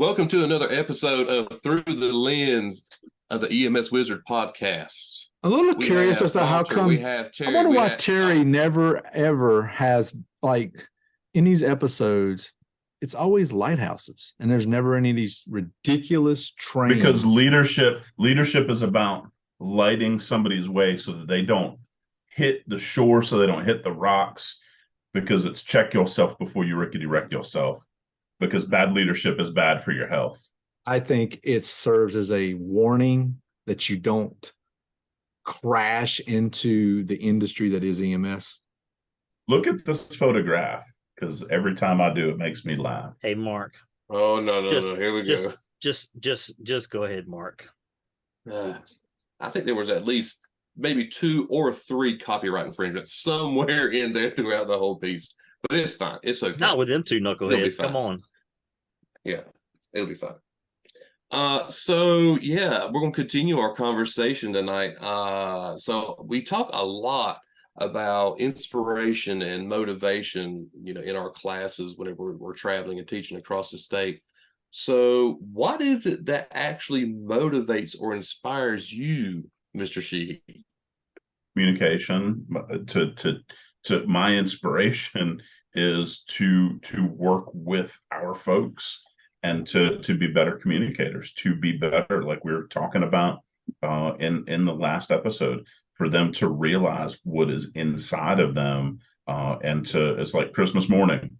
Welcome to another episode of Through the Lens of the EMS Wizard Podcast. I'm a little curious as to how come. We have Terry. I wonder why Terry never ever has, like, in these episodes, it's always lighthouses, and there's never any of these ridiculous trains. Because leadership is about lighting somebody's way so that they don't hit the shore, so they don't hit the rocks. Because it's check yourself before you rickety wreck yourself. Because bad leadership is bad for your health. I think it serves as a warning that you don't crash into the industry that is EMS. Look at this photograph, because every time I do, it makes me laugh. Hey, Mark. Oh, no. Here we go. Just go ahead, Mark. I think there was at least maybe 2 or 3 copyright infringements somewhere in there throughout the whole piece. But it's fine. It's okay. Not with them 2 knuckleheads. Come on. Yeah, it'll be fine. So we're going to continue our conversation tonight. So we talk a lot about inspiration and motivation, in our classes whenever we're traveling and teaching across the state. So what is it that actually motivates or inspires you, Mr. Sheehy? Communication. To my inspiration is to work with our folks and to be better communicators, to be better, like we were talking about in the last episode, for them to realize what is inside of them, it's like Christmas morning.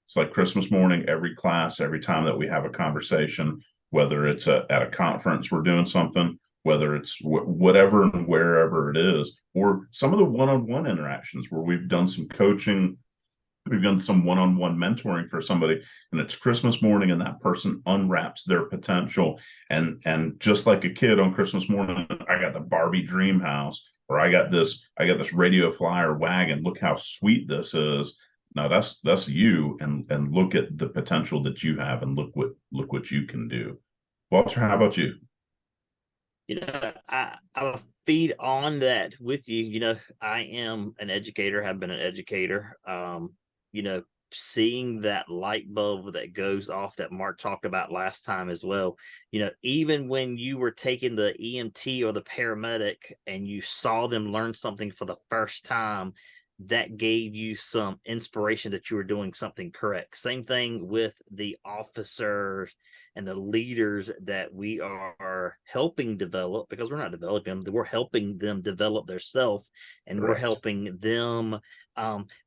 It's like Christmas morning, every class, every time that we have a conversation, whether it's at a conference, we're doing something, whether it's whatever and wherever it is, or some of the one-on-one interactions where we've done some coaching, we've done some one-on-one mentoring for somebody, and it's Christmas morning and that person unwraps their potential. And just like a kid on Christmas morning, I got the Barbie dream house, or I got this radio flyer wagon. Look how sweet this is. Now that's you, and look at the potential that you have, and look what you can do. Walter, how about you? I'll feed on that with you. I am an educator, have been an educator. Seeing that light bulb that goes off that Mark talked about last time as well. Even when you were taking the EMT or the paramedic and you saw them learn something for the first time, that gave you some inspiration that you were doing something correct. Same thing with the officers and the leaders that we are helping develop, because we're not developing them, we're helping them develop themselves, and Correct. We're helping them.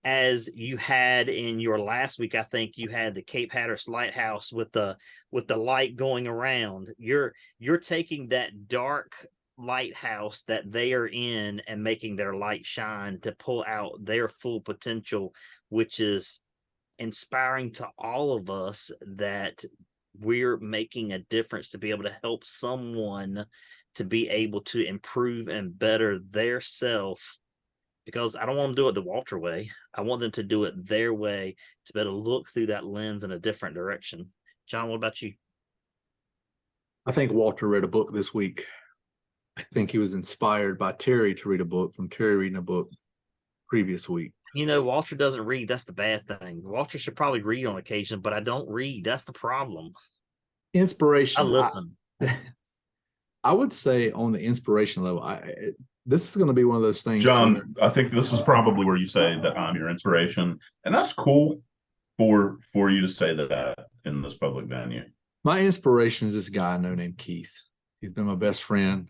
As you had in your last week, I think you had the Cape Hatteras Lighthouse with the light going around. You're taking that dark lighthouse that they are in and making their light shine to pull out their full potential, which is inspiring to all of us that we're making a difference to be able to help someone to be able to improve and better their self. Because I don't want them to do it the Walter way. I want them to do it their way, to be able to look through that lens in a different direction. John, what about you? I think Walter read a book this week. I think he was inspired by Terry to read a book from Terry reading a book previous week. Walter doesn't read. That's the bad thing. Walter should probably read on occasion, but I don't read. That's the problem. Inspiration. I listen. I would say on the inspiration level, this is going to be one of those things. John, I think this is probably where you say that I'm your inspiration. And that's cool for you to say that in this public venue. My inspiration is this guy I know named Keith. He's been my best friend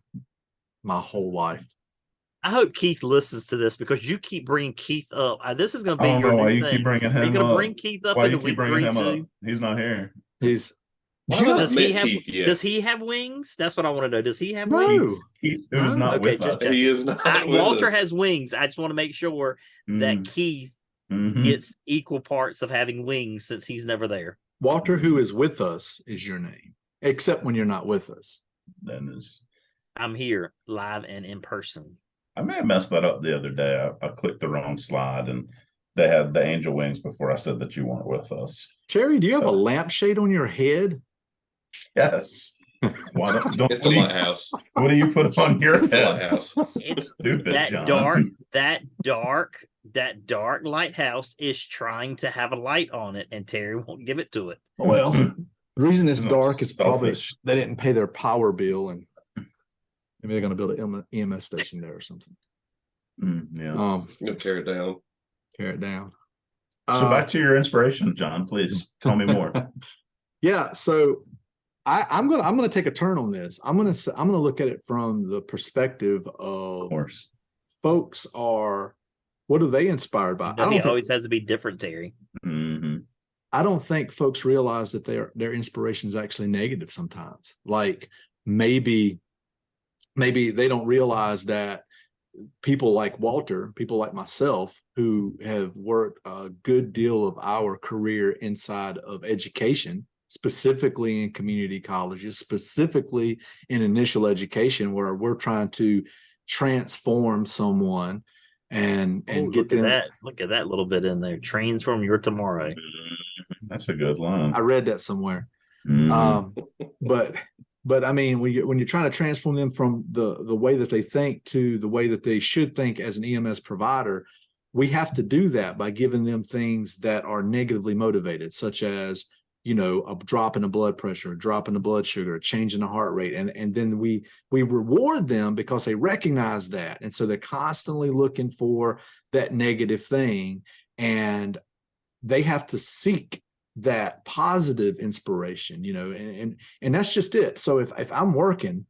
my whole life. I hope Keith listens to this, because you keep bringing Keith up. This is going to be your new thing. You keep bringing him Are you going to bring Keith up into week 3 too? He's not here. Does he have wings? That's what I want to know. Does he have wings? Keith is not with us. He is not. Walter has wings. I just want to make sure that Keith gets equal parts of having wings, since he's never there. Walter, who is with us, is your name, except when you're not with us. I'm here live and in person. I may have messed that up the other day. I clicked the wrong slide, and they had the angel wings before I said that you weren't with us. Terry, do you have a lampshade on your head? Yes. Why don't it's the lighthouse. What do you put on your head? Lighthouse. It's stupid. That dark lighthouse is trying to have a light on it, and Terry won't give it to it. Well, The reason it's Not dark is probably selfish. they didn't pay their power bill, and maybe they're going to build an EMS station there or something. Yeah. You'll tear it down. Tear it down. So back to your inspiration, John. Please tell me more. Yeah. So I'm gonna take a turn on this. I'm gonna look at it from the perspective of course. folks are, what are they inspired by? It always has to be different, Terry. Mm-hmm. I don't think folks realize that their inspiration is actually negative sometimes. Like maybe they don't realize that people like Walter, people like myself, who have worked a good deal of our career inside of education, specifically in community colleges, specifically in initial education, where we're trying to transform someone and get them. Look at that little bit in there. Transform your tomorrow. That's a good line. I read that somewhere. Mm-hmm. But I mean, when you're trying to transform them from the way that they think to the way that they should think as an EMS provider, we have to do that by giving them things that are negatively motivated, such as, you know, a drop in the blood pressure, a drop in the blood sugar, a change in the heart rate. And then we reward them because they recognize that. And so they're constantly looking for that negative thing, and they have to seek that positive inspiration, you know, and that's just it. So if I'm working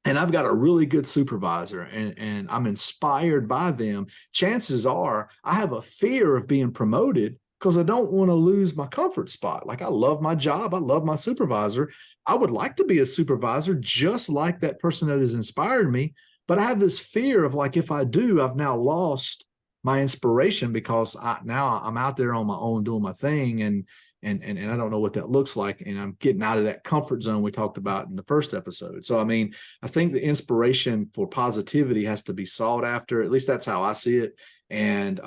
and I've got a really good supervisor and I'm inspired by them, chances are I have a fear of being promoted because I don't want to lose my comfort spot. Like, I love my job. I love my supervisor. I would like to be a supervisor just like that person that has inspired me. But I have this fear of, like, if I do, I've now lost my inspiration because now I'm out there on my own doing my thing, and I don't know what that looks like, and I'm getting out of that comfort zone we talked about in the first episode. So I mean, I think the inspiration for positivity has to be sought after. At least that's how I see it. And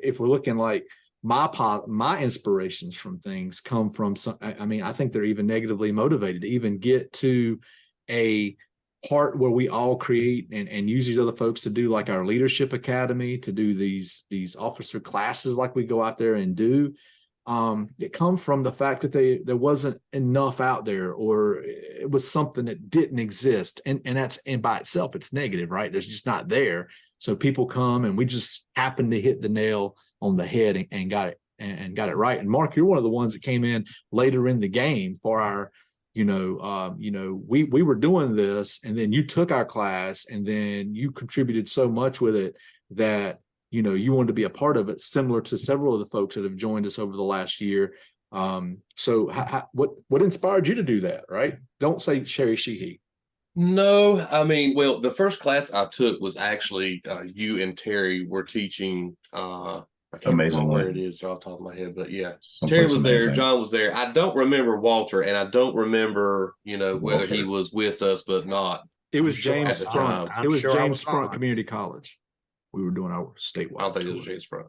if we're looking like my inspirations from things come from some, I mean, I think they're even negatively motivated to even get to a part where we all create and use these other folks to do, like our leadership academy, to do these officer classes like we go out there and do. It come from the fact that there wasn't enough out there, or it was something that didn't exist. And that's, and by itself, it's negative, right? There's just not there. So people come and we just happen to hit the nail on the head and got it right. And Mark, you're one of the ones that came in later in the game for our, we were doing this, and then you took our class, and then you contributed so much with it that, you wanted to be a part of it, similar to several of the folks that have joined us over the last year. So what inspired you to do that, right? Don't say Sherry Sheehy. No, I mean, well, the first class I took was actually you and Terry were teaching. I can't remember where it is off the top of my head, but yeah, Terry was there, John was there. I don't remember Walter, and I don't remember, whether he was with us, but not. It was James Sprunk. It was James Sprunk Community College. We were doing our statewide. I don't think it was James Sprunk.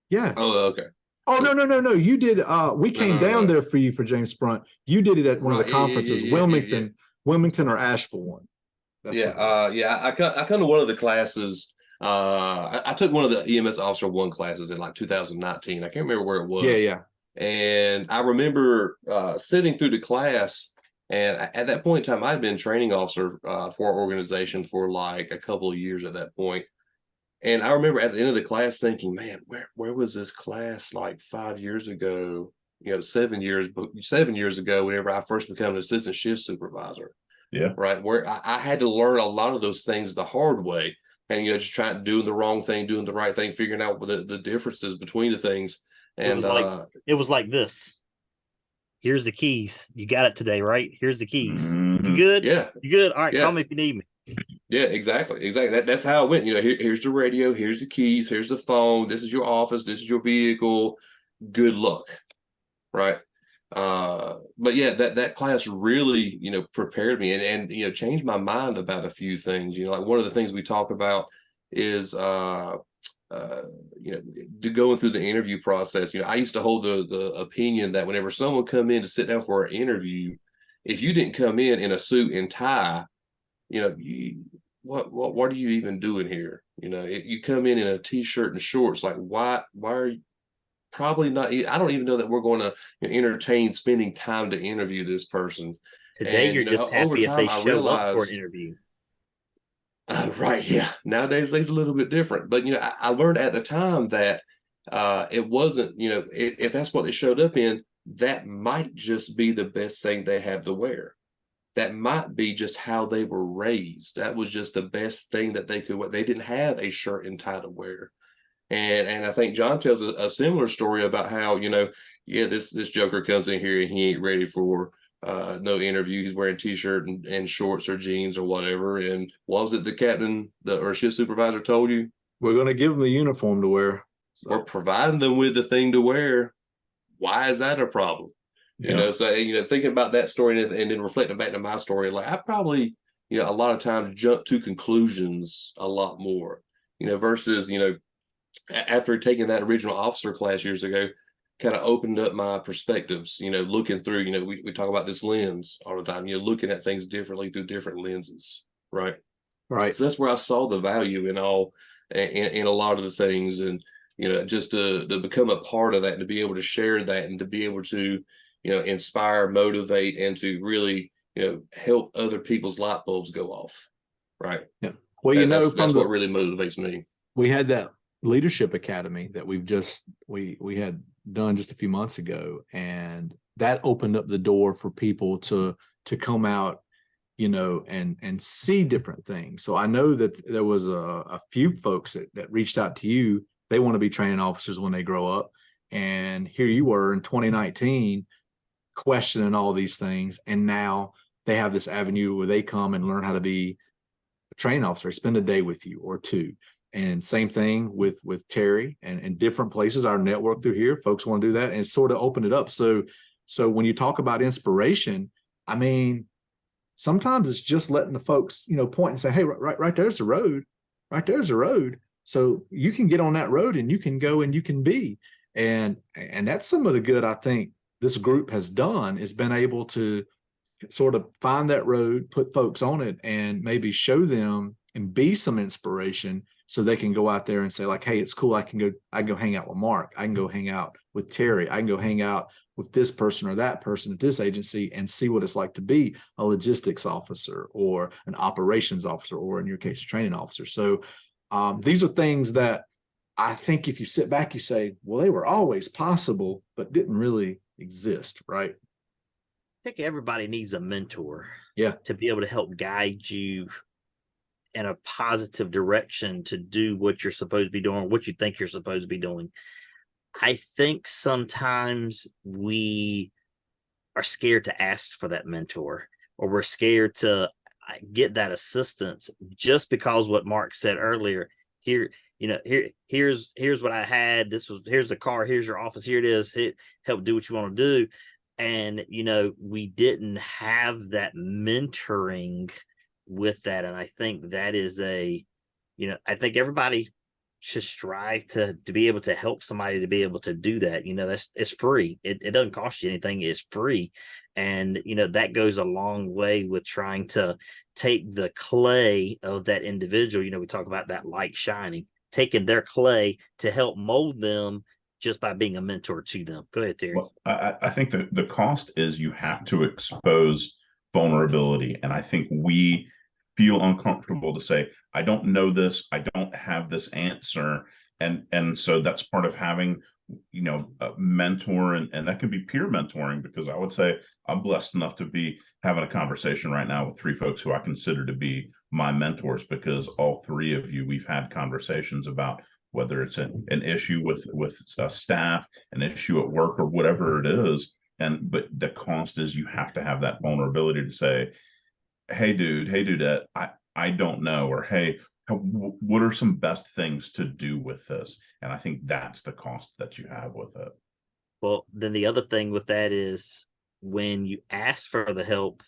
Yeah. Oh, okay. Oh, no. You did. We came down there for you for James Sprunk. You did it at one of the conferences, Wilmington or Asheville one. That's I come to one of the classes. I took one of the EMS Officer 1 classes in like 2019. I can't remember where it was. Yeah. And I remember sitting through the class, and at that point in time, I'd been training officer for our organization for like a couple of years at that point. And I remember at the end of the class thinking, man, where was this class like 5 years ago? 7 years ago, whenever I first became an assistant shift supervisor. Yeah. Right. Where I had to learn a lot of those things the hard way. And, just trying to do the wrong thing, doing the right thing, figuring out the differences between the things. And it was like this. Here's the keys. You got it today, right? Here's the keys. Mm-hmm. You good? Yeah. You good? All right. Call me if you need me. Yeah, exactly. That's how it went. Here's the radio, here's the keys, here's the phone, this is your office, this is your vehicle. Good luck. Right. But yeah, that class really, prepared me and changed my mind about a few things. Like one of the things we talk about is to going through the interview process. I used to hold the opinion that whenever someone come in to sit down for an interview, if you didn't come in a suit and tie, what are you even doing here? You come in a t-shirt and shorts, like why are you? probably not. I don't even know that we're going to entertain spending time to interview this person. Today, And you're just over happy if time, they I show up for an realized, interview. right, yeah. Nowadays, things a little bit different. But I learned at the time that it wasn't. If that's what they showed up in, that might just be the best thing they have to wear. That might be just how they were raised. That was just the best thing that they could wear. They didn't have a shirt and tie to wear. And I think John tells a similar story about how, this joker comes in here and he ain't ready for no interview. He's wearing t-shirt and shorts or jeans or whatever. And what was it the captain or shift supervisor told you? We're going to give them the uniform to wear. So. We're providing them with the thing to wear. Why is that a problem? Yeah. So thinking about that story and then reflecting back to my story, like I probably, a lot of times jump to conclusions a lot more, versus, after taking that original officer class years ago, kind of opened up my perspectives, looking through, we talk about this lens all the time, looking at things differently through different lenses. Right. Right. So that's where I saw the value in a lot of the things. And, just to become a part of that and to be able to share that and to be able to, inspire, motivate, and to really, help other people's light bulbs go off. Right. Yeah. Well, that's what really motivates me. We had that leadership academy that we had done just a few months ago, and that opened up the door for people to come out, and see different things. So I know that there was a few folks that reached out to you. They want to be training officers when they grow up. And here you were in 2019 questioning all these things. And now they have this avenue where they come and learn how to be a training officer, spend a day with you or two. And same thing with Terry and different places, our network through here, folks want to do that and sort of open it up. So when you talk about inspiration, I mean, sometimes it's just letting the folks, point and say, hey, right there's the road. Right there's the road. So you can get on that road and you can go and you can be. And that's some of the good I think this group has done, is been able to sort of find that road, put folks on it, and maybe show them and be some inspiration so they can go out there and say, like, hey, it's cool. I can go hang out with Mark. I can go hang out with Terry. I can go hang out with this person or that person at this agency and see what it's like to be a logistics officer or an operations officer, or in your case, a training officer. So these are things that I think if you sit back, you say, well, they were always possible, but didn't really exist, right? I think everybody needs a mentor. Yeah. To be able to help guide you in a positive direction to do what you're supposed to be doing, what you think you're supposed to be doing. I think sometimes we are scared to ask for that mentor, or we're scared to get that assistance, just because what Mark said earlier, here's what I had. Here's the car. Here's your office. Here it is. Help do what you want to do. And, we didn't have that mentoring with that. And I think that is I think everybody should strive to be able to help somebody to be able to do that. It's free. It doesn't cost you anything. It's free. And, that goes a long way with trying to take the clay of that individual. We talk about that light shining, taking their clay to help mold them just by being a mentor to them. Go ahead, Terry. Well, I think the cost is you have to expose vulnerability. And I think we feel uncomfortable to say, I don't know this, I don't have this answer. And so that's part of having, a mentor, and that can be peer mentoring, because I would say I'm blessed enough to be having a conversation right now with three folks who I consider to be my mentors, because all three of you, we've had conversations about whether it's an issue with staff, an issue at work, or whatever it is. But the cost is you have to have that vulnerability to say, hey, dude, hey, dudette, I don't know, or hey, what are some best things to do with this? And I think that's the cost that you have with it. Well, then the other thing with that is when you ask for the help,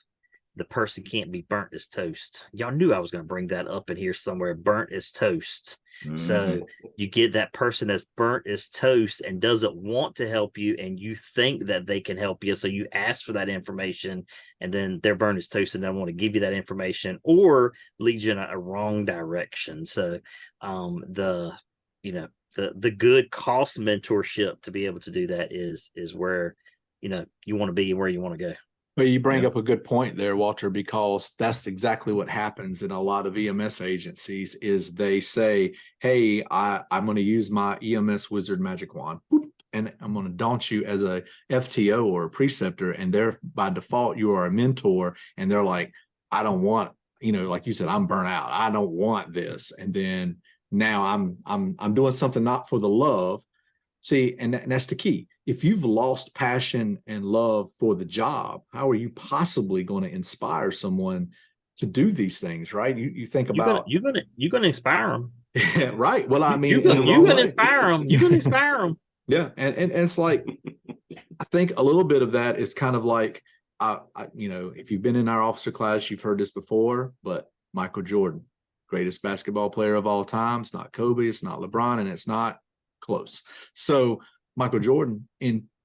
the person can't be burnt as toast. Y'all knew I was going to bring that up in here somewhere, burnt as toast. Mm-hmm. So you get that person that's burnt as toast and doesn't want to help you, and you think that they can help you. So you ask for that information, and then they're burnt as toast and don't want to give you that information, or lead you in a wrong direction. So the the good cost mentorship to be able to do that is where, you know, you want to be, where you want to go. Well, you bring up a good point there, Walter, because that's exactly what happens in a lot of EMS agencies is they say, hey, I'm going to use my EMS Wizard magic wand, and I'm going to daunt you as a FTO or a preceptor, and they're by default, you are a mentor, and they're like, I don't want, you know, like you said, I'm burnt out. I don't want this. And then now I'm doing something not for the love. See, and that's the key. If you've lost passion and love for the job, how are you possibly going to inspire someone to do these things, right? You think about you're gonna inspire them. Right. Well, I mean, you're gonna inspire them. You're gonna inspire them. Yeah, and it's like I think a little bit of that is kind of like you know, if you've been in our officer class, you've heard this before, but Michael Jordan, greatest basketball player of all time. It's not Kobe, it's not LeBron, and it's not close. So Michael Jordan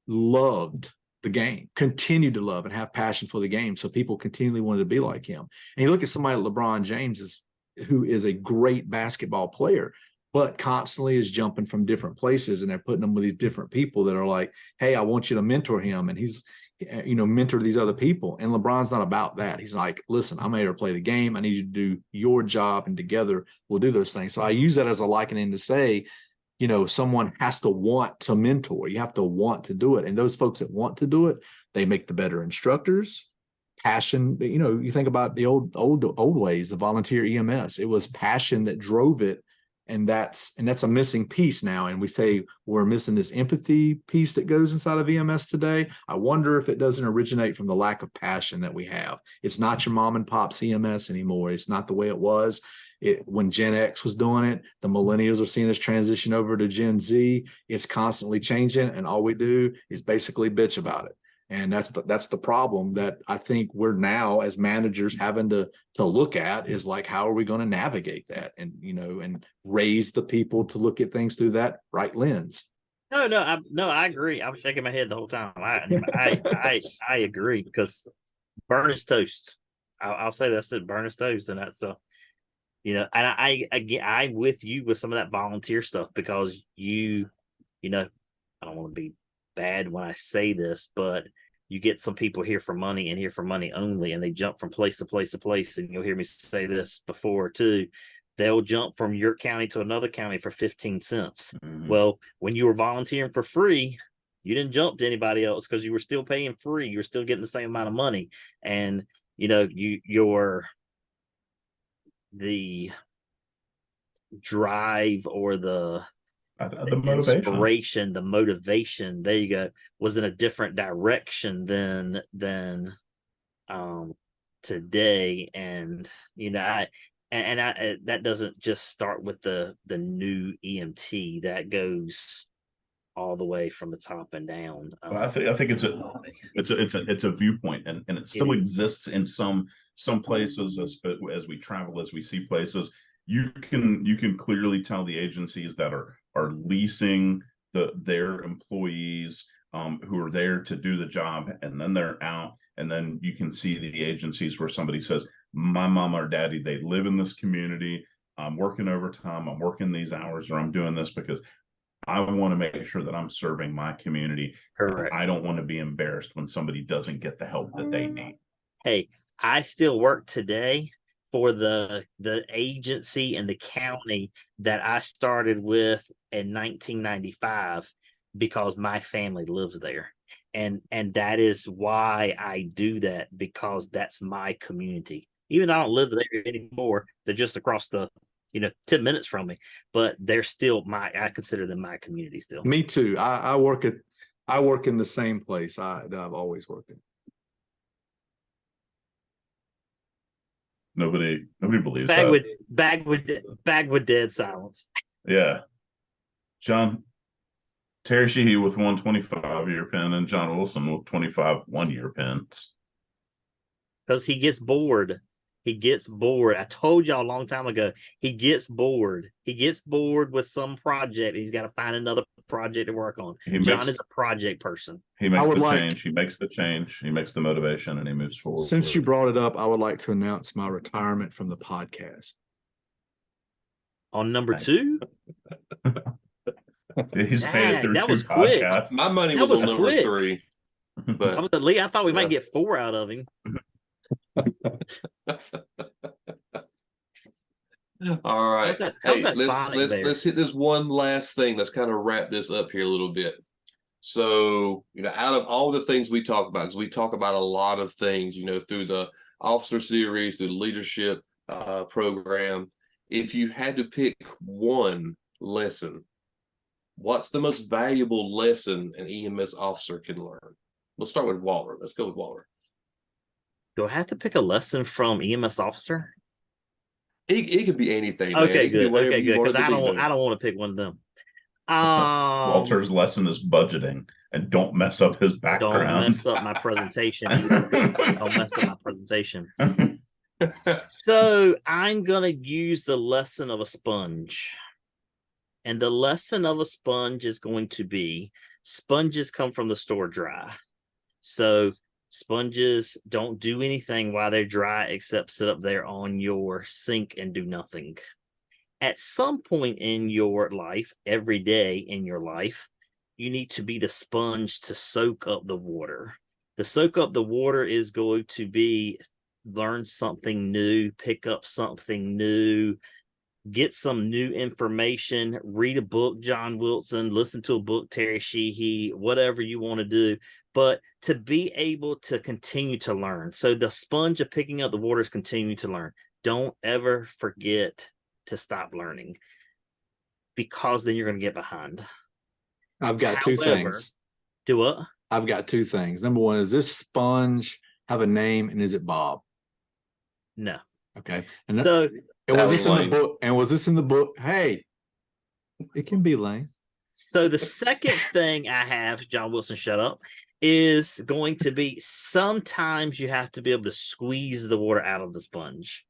loved the game, continued to love and have passion for the game. So people continually wanted to be like him. And you look at somebody like LeBron James, who is a great basketball player, but constantly is jumping from different places, and they're putting him with these different people that are like, hey, I want you to mentor him. And he's, you know, mentor these other people. And LeBron's not about that. He's like, listen, I'm here to play the game. I need you to do your job, and together we'll do those things. So I use that as a likening to say, you know, someone has to want to mentor. You have to want to do it. And those folks that want to do it, they make the better instructors. Passion, you know, you think about the old ways, the volunteer EMS. It was passion that drove it. And that's a missing piece now. And we say we're missing this empathy piece that goes inside of EMS today. I wonder if it doesn't originate from the lack of passion that we have. It's not your mom and pop's EMS anymore. It's not the way it was. When Gen X was doing it, the millennials are seeing this transition over to Gen Z. It's constantly changing, and all we do is basically bitch about it. And that's the problem that I think we're now as managers having to look at is like, how are we going to navigate that, and, you know, and raise the people to look at things through that right lens. No, I agree. I was shaking my head the whole time. I agree, because burn is toast. I'll say that's it. Burn is toast, and that's you know, and I'm with you with some of that volunteer stuff, because you know, I don't want to be bad when I say this, but you get some people here for money and here for money only, and they jump from place to place to place. And you'll hear me say this before too. They'll jump from your county to another county for 15 cents. Mm-hmm. Well, when you were volunteering for free, you didn't jump to anybody else because you were still paying free. You were still getting the same amount of money. And, you know, the drive or the inspiration, the motivation, there you go, was in a different direction than today. And, you know, I that doesn't just start with the new EMT. That goes all the way from the top and down. Well, I think it's a viewpoint, and it still exists in some places as we travel, as we see places. You can clearly tell the agencies that are leasing their employees who are there to do the job, and then they're out. And then you can see the agencies where somebody says, my mom or daddy, they live in this community. I'm working overtime. I'm working these hours, or I'm doing this because I want to make sure that I'm serving my community. Correct. I don't want to be embarrassed when somebody doesn't get the help that they need. Hey, I still work today for the agency and the county that I started with in 1995, because my family lives there. And that is why I do that, because that's my community. Even though I don't live there anymore, they're just across the, 10 minutes from me, but they're still I consider them my community still. Me too. I work in the same place that I've always worked in. Nobody believes that. Bag with dead silence. Yeah. John, Terry Sheehy with 1 25-year pen and John Wilson with 25 1-year pens. Because he gets bored. I told y'all a long time ago, he gets bored. He gets bored with some project. He's got to find another project to work on. John is a project person. He makes the change. He makes the change. He makes the motivation, and he moves forward. Since you brought it up, I would like to announce my retirement from the podcast. On number 2? He's made it through that 2 was quick. podcasts. My money That was was on number quick. 3, I but was at Lee. I thought we might Yeah. get 4 out of him. all right. How's that let's Sonic bear? let's hit this one last thing. Let's kind of wrap this up here a little bit. So, out of all the things we talk about, because we talk about a lot of things, through the officer series, through the leadership program, if you had to pick one lesson, what's the most valuable lesson an EMS officer can learn? We'll start with Waller. Let's go with Waller. Do I have to pick a lesson from EMS officer? It could be anything. Man. Okay, It could be good. whatever Okay, you good. want Because it to be, I don't want to pick one of them. Walter's lesson is budgeting, and don't mess up his background. Don't mess up my presentation either. Don't mess up my presentation. So I'm gonna use the lesson of a sponge. And the lesson of a sponge is going to be sponges come from the store dry. So sponges don't do anything while they're dry except sit up there on your sink and do nothing. At some point in your life, every day in your life, you need to be the sponge to soak up the water. The soak up the water is going to be learn something new, pick up something new, get some new information, read a book, John Wilson, listen to a book, Terry Sheehy, whatever you want to do, but to be able to continue to learn. So the sponge of picking up the water is continue to learn. Don't ever forget to stop learning, because then you're going to get behind. I've got 2 things. Do what? I've got 2 things. Number one, does this sponge have a name, and is it Bob? No. Okay. And so was this in the book? And was this in the book? Hey, it can be Lane. So the second thing I have, John Wilson, shut up, is going to be sometimes you have to be able to squeeze the water out of the sponge.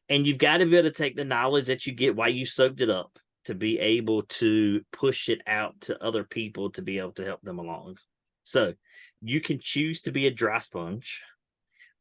And you've got to be able to take the knowledge that you get while you soaked it up to be able to push it out to other people to be able to help them along. So you can choose to be a dry sponge,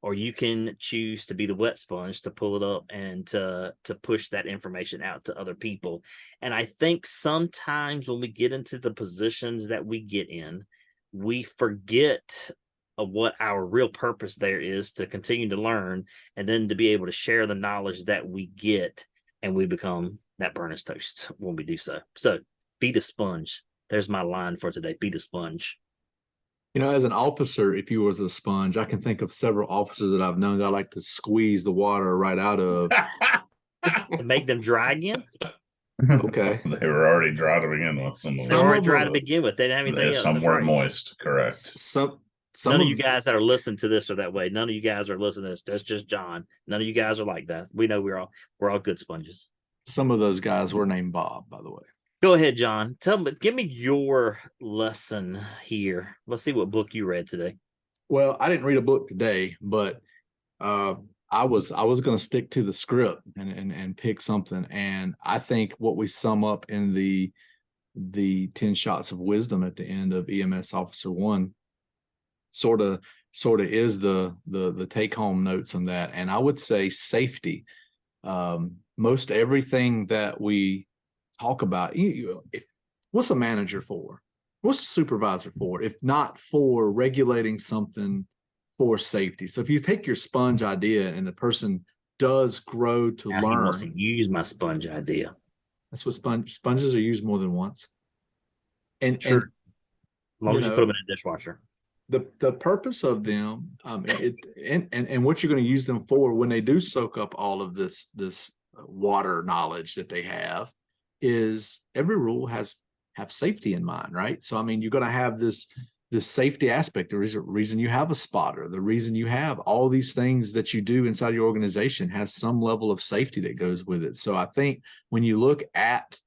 or you can choose to be the wet sponge to pull it up and to push that information out to other people. And I think sometimes when we get into the positions that we get in, we forget of what our real purpose there is, to continue to learn and then to be able to share the knowledge that we get, and we become that burn as toast when we do so. So be the sponge. There's my line for today. Be the sponge. As an officer, if you was a sponge, I can think of several officers that I've known that I like to squeeze the water right out of. And make them dry again? Okay. They were already dry to begin with. They were already dry to begin with. They didn't have anything else. Some weren't moist, correct. None of you guys that are listening to this are that way. None of you guys are listening to this. That's just John. None of you guys are like that. We know we're all good sponges. Some of those guys were named Bob, by the way. Go ahead, John. Give me your lesson here. Let's see what book you read today. Well, I didn't read a book today, but I was going to stick to the script and pick something. And I think what we sum up in the 10 shots of wisdom at the end of EMS Officer 1 sort of is the take home notes on that. And I would say safety. Most everything that we talk about, what's a manager for? What's a supervisor for, if not for regulating something for safety? So if you take your sponge idea and the person does grow to learn. He wants to use my sponge idea. That's what sponges are used more than once. And sure. As long as you put them in a dishwasher. The purpose of them, and what you're going to use them for when they do soak up all of this water knowledge that they have, is every rule have safety in mind, right? So you're going to have this safety aspect. The reason you have a spotter, the reason you have all these things that you do inside your organization has some level of safety that goes with it. So I think when you look at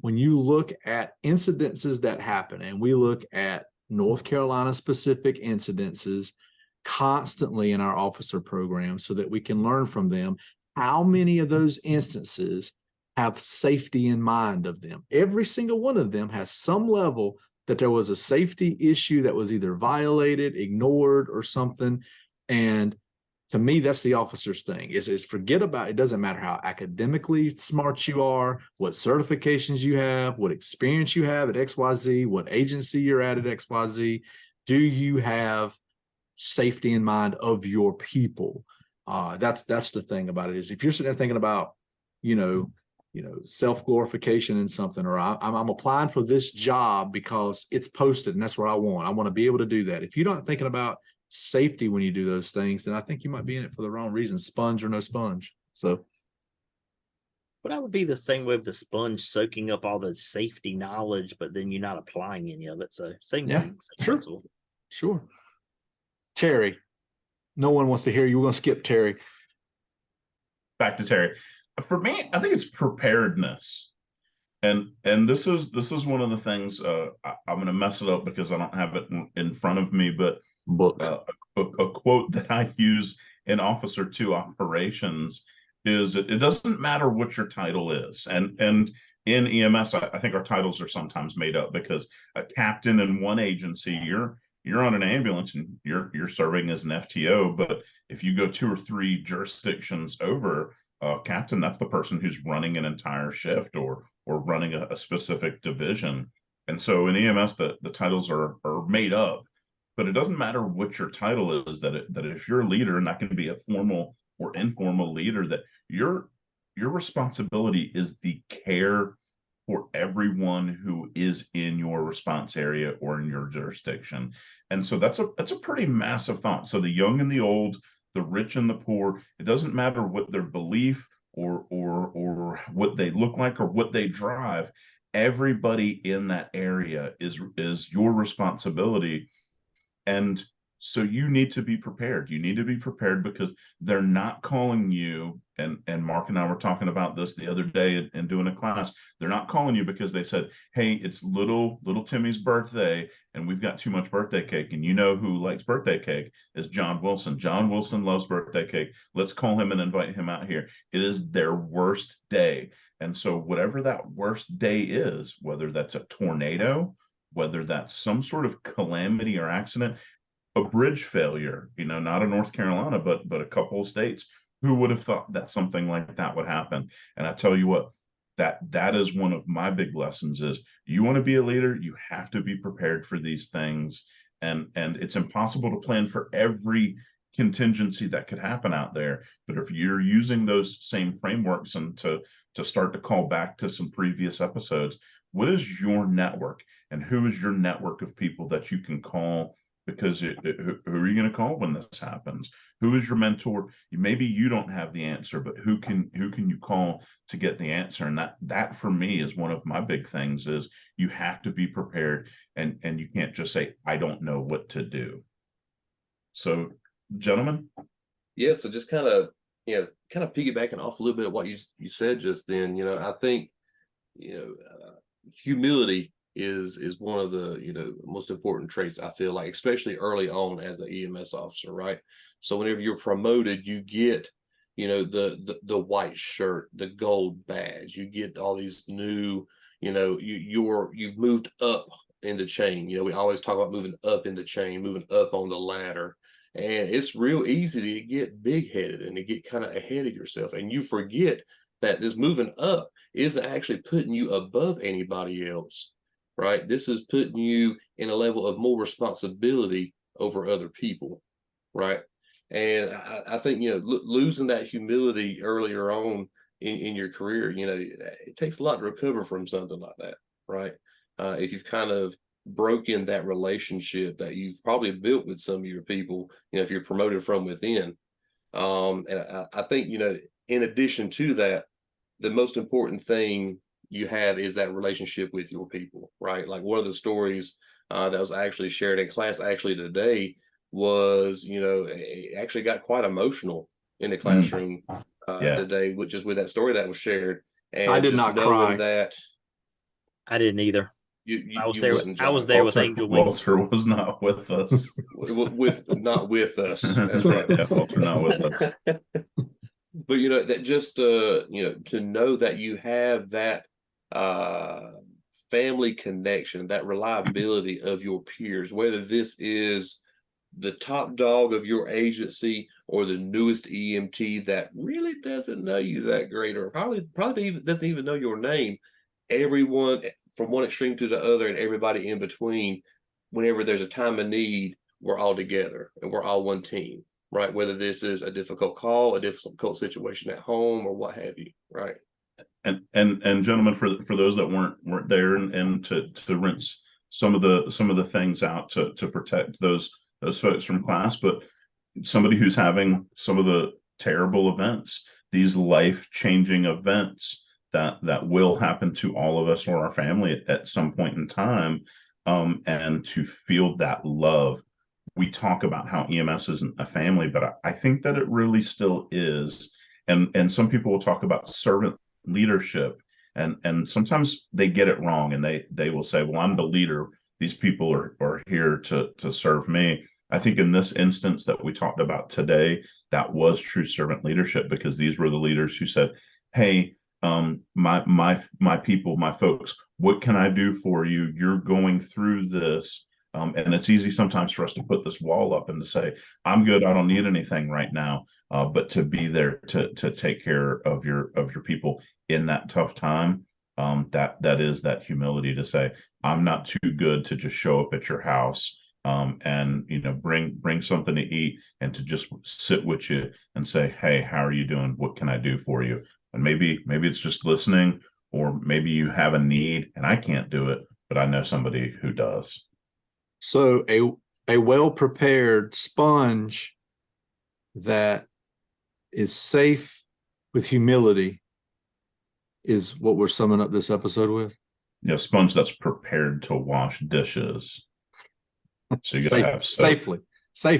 incidences that happen, and we look at North Carolina specific incidences constantly in our officer program so that we can learn from them, how many of those instances have safety in mind of them? Every single one of them has some level that there was a safety issue that was either violated, ignored, or something. And To me, that's the officer's thing is forget about, it doesn't matter how academically smart you are, what certifications you have, what experience you have at XYZ, what agency you're at XYZ. Do you have safety in mind of your people? That's the thing about it, is if you're sitting there thinking about, self-glorification in something, or I'm applying for this job because it's posted and that's what I want to be able to do that. If you're not thinking about safety when you do those things, then I think you might be in it for the wrong reason, sponge or no sponge. So, but that would be the same way with the sponge soaking up all the safety knowledge, but then you're not applying any of it. So same thing. Sure. Sure. Terry, no one wants to hear you. We're going to skip Terry. Back to Terry. For me, I think it's preparedness, and this is one of the things. I'm going to mess it up because I don't have it in front of me, but a quote that I use in Officer 2 operations is it doesn't matter what your title is, and in EMS, I think our titles are sometimes made up, because a captain in one agency, you're on an ambulance and you're serving as an FTO, but if you go 2 or 3 jurisdictions over, captain, that's the person who's running an entire shift or running a specific division. And so in EMS, the titles are made up, but it doesn't matter what your title is, that if you're a leader, and that can be a formal or informal leader, that your responsibility is the care for everyone who is in your response area or in your jurisdiction. And so that's a pretty massive thought. So the young and the old, the rich and the poor, it doesn't matter what their belief or what they look like or what they drive. Everybody in that area is your responsibility. And so you need to be prepared. You need to be prepared because they're not calling you. And Mark and I were talking about this the other day and doing a class. They're not calling you because they said, hey, it's little Timmy's birthday and we've got too much birthday cake. And you know who likes birthday cake is John Wilson. John Wilson loves birthday cake. Let's call him and invite him out here. It is their worst day. And so whatever that worst day is, whether that's a tornado, whether that's some sort of calamity or accident, a bridge failure, not in North Carolina, but a couple of states, who would have thought that something like that would happen? And I tell you what, that is one of my big lessons is you want to be a leader, you have to be prepared for these things. And it's impossible to plan for every contingency that could happen out there. But if you're using those same frameworks, and to start to call back to some previous episodes, what is your network and who is your network of people that you can call? Because who are you going to call when this happens? Who is your mentor? Maybe you don't have the answer, but who can you call to get the answer? And that for me is one of my big things is you have to be prepared, and you can't just say, I don't know what to do. So, gentlemen. Yeah, so just kind of piggybacking off a little bit of what you said just then, I think, humility is one of the most important traits, I feel like, especially early on as an EMS officer, right? So whenever you're promoted, you get the white shirt, the gold badge, you get all these new, you've moved up in the chain. We always talk about moving up in the chain, moving up on the ladder, and it's real easy to get big-headed and to get kind of ahead of yourself, and you forget that this moving up isn't actually putting you above anybody else. Right? This is putting you in a level of more responsibility over other people, right? And I think, losing that humility earlier on in your career, it takes a lot to recover from something like that, right? If you've kind of broken that relationship that you've probably built with some of your people, if you're promoted from within. And I think, in addition to that, the most important thing you have is that relationship with your people, right? Like one of the stories that was actually shared in class actually today was, it actually got quite emotional in the classroom today, which is with that story that was shared. And I did not cry. That I didn't either. I was there with Angel Wings. Walter was not with us. Not with us. That's right. Yeah, Walter not with us. But that just to know that you have that family connection, that reliability of your peers, whether this is the top dog of your agency or the newest EMT that really doesn't know you that great, or probably even doesn't even know your name. Everyone from one extreme to the other and everybody in between, whenever there's a time of need, we're all together and we're all one team, right? Whether this is a difficult call, a difficult situation at home, or what have you, right? And gentlemen, for those that weren't there, and to rinse some of the things out to protect those folks from class, but somebody who's having some of the terrible events, these life-changing events that will happen to all of us or our family at some point in time, and to feel that love. We talk about how EMS isn't a family, but I think that it really still is. And some people will talk about servant leadership, and sometimes they get it wrong, and they will say, well, I'm the leader, these people are here to serve me. I think in this instance that we talked about today, that was true servant leadership, because these were the leaders who said, hey, my people, my folks, what can I do for you? You're going through this. And it's easy sometimes for us to put this wall up and to say, I'm good, I don't need anything right now. But to be there to take care of your people in that tough time, that is that humility to say, I'm not too good to just show up at your house, and bring something to eat, and to just sit with you and say, hey, how are you doing? What can I do for you? And maybe it's just listening, or maybe you have a need and I can't do it, but I know somebody who does. So a well-prepared sponge that is safe with humility is what we're summing up this episode with. Yeah, sponge that's prepared to wash dishes. So you gotta have safely.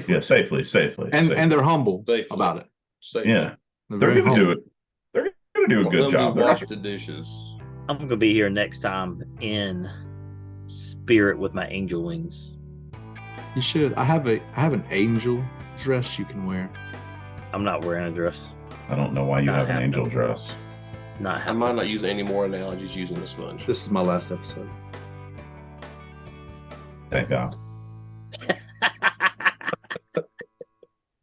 Yeah, safely. And they're humble about it. Safely. Yeah, they're gonna do it. They're gonna do a good job. Wash the dishes. I'm gonna be here next time in spirit with my angel wings. You should. I have an angel dress you can wear. I'm not wearing a dress. I don't know why you have an angel dress. I might not use any more analogies using the sponge. This is my last episode. Thank God.